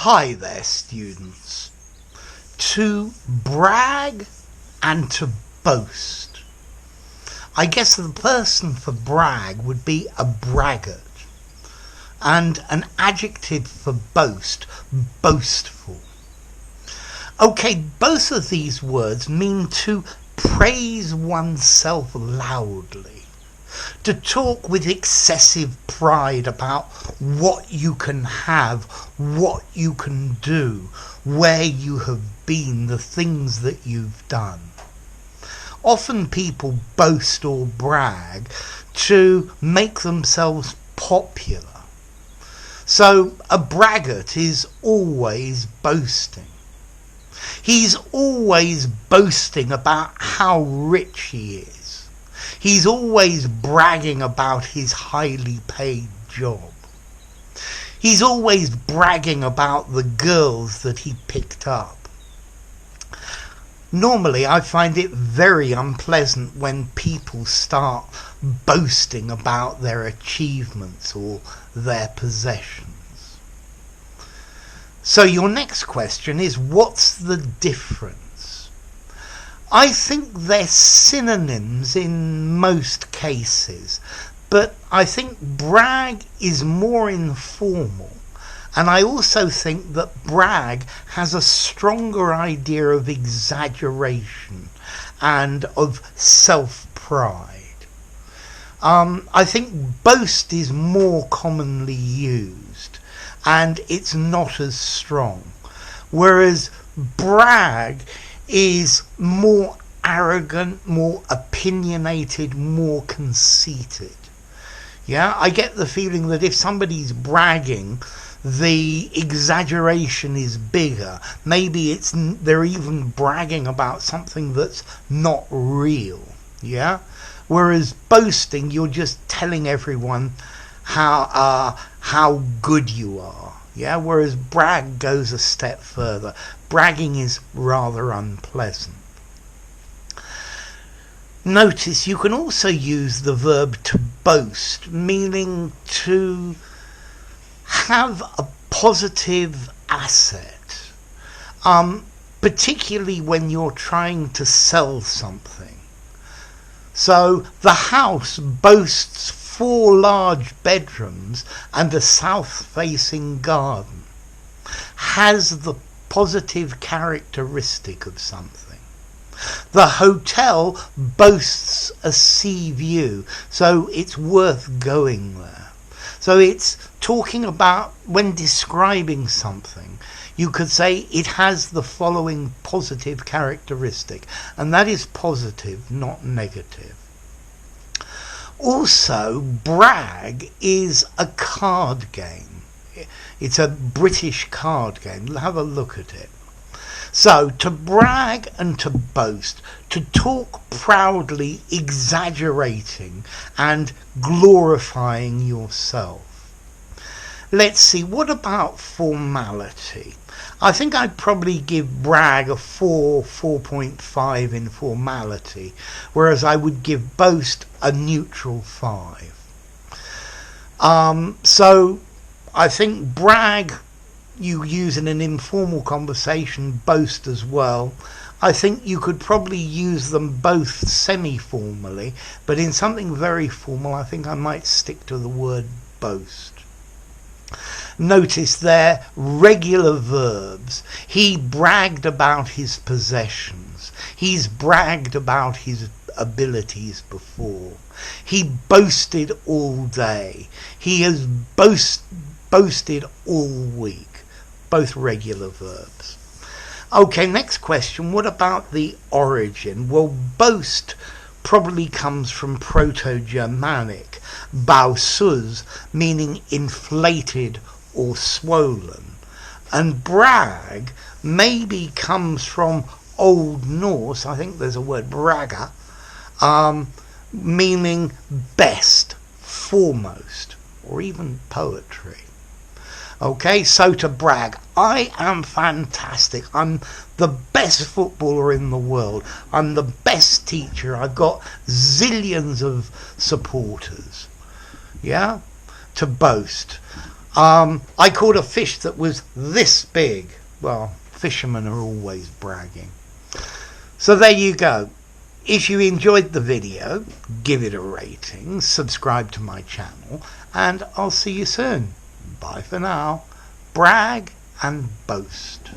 Hi there, students. To brag and to boast. I guess the person for brag would be a braggart, and an adjective for boast, boastful. Okay, both of these words mean to praise oneself loudly, to talk with excessive pride about what you can have, what you can do, where you have been, the things that you've done. Often people boast or brag to make themselves popular. So a braggart is always boasting. He's always boasting about how rich he is. He's always bragging about his highly paid job. He's always bragging about the girls that he picked up. Normally, I find it very unpleasant when people start boasting about their achievements or their possessions. So your next question is, what's the difference? I think they're synonyms in most cases, but I think brag is more informal, and I also think that brag has a stronger idea of exaggeration and of self-pride. I think boast is more commonly used, and it's not as strong, whereas brag is more arrogant, more opinionated, more conceited. Yeah, I get the feeling that if somebody's bragging, the exaggeration is bigger. Maybe they're even bragging about something that's not real. Yeah, whereas boasting, you're just telling everyone how good you are. Yeah, whereas brag goes a step further. Bragging is rather unpleasant. Notice you can also use the verb to boast, meaning to have a positive asset, particularly when you're trying to sell something. So the house boasts 4 large bedrooms and a south-facing garden, has the positive characteristic of something. The hotel boasts a sea view, so it's worth going there. So it's talking about, when describing something, you could say it has the following positive characteristic, and that is positive, not negative. Also, brag is a card game. It's a British card game. Have a look at it. So, to brag and to boast, to talk proudly, exaggerating and glorifying yourself. Let's see, what about formality? I think I'd probably give brag a 4.5 in formality, whereas I would give boast a neutral 5. So I think brag you use in an informal conversation, boast as well. I think you could probably use them both semi-formally, but in something very formal, I think I might stick to the word boast. Notice they're regular verbs. He bragged about his possessions. He's bragged about his abilities before. He boasted all day. He has boasted all week. Both regular verbs. Okay, next question. What about the origin? Well, boast probably comes from Proto-Germanic, bausuz, meaning inflated or swollen. And brag maybe comes from Old Norse, I think there's a word braga, meaning best, foremost, or even poetry. Okay, so to brag, I am fantastic. I'm the best footballer in the world. I'm the best teacher. I've got zillions of supporters. Yeah? To boast. I caught a fish that was this big. Well, fishermen are always bragging. So there you go. If you enjoyed the video, give it a rating, subscribe to my channel, and I'll see you soon. Bye for now. Brag and boast.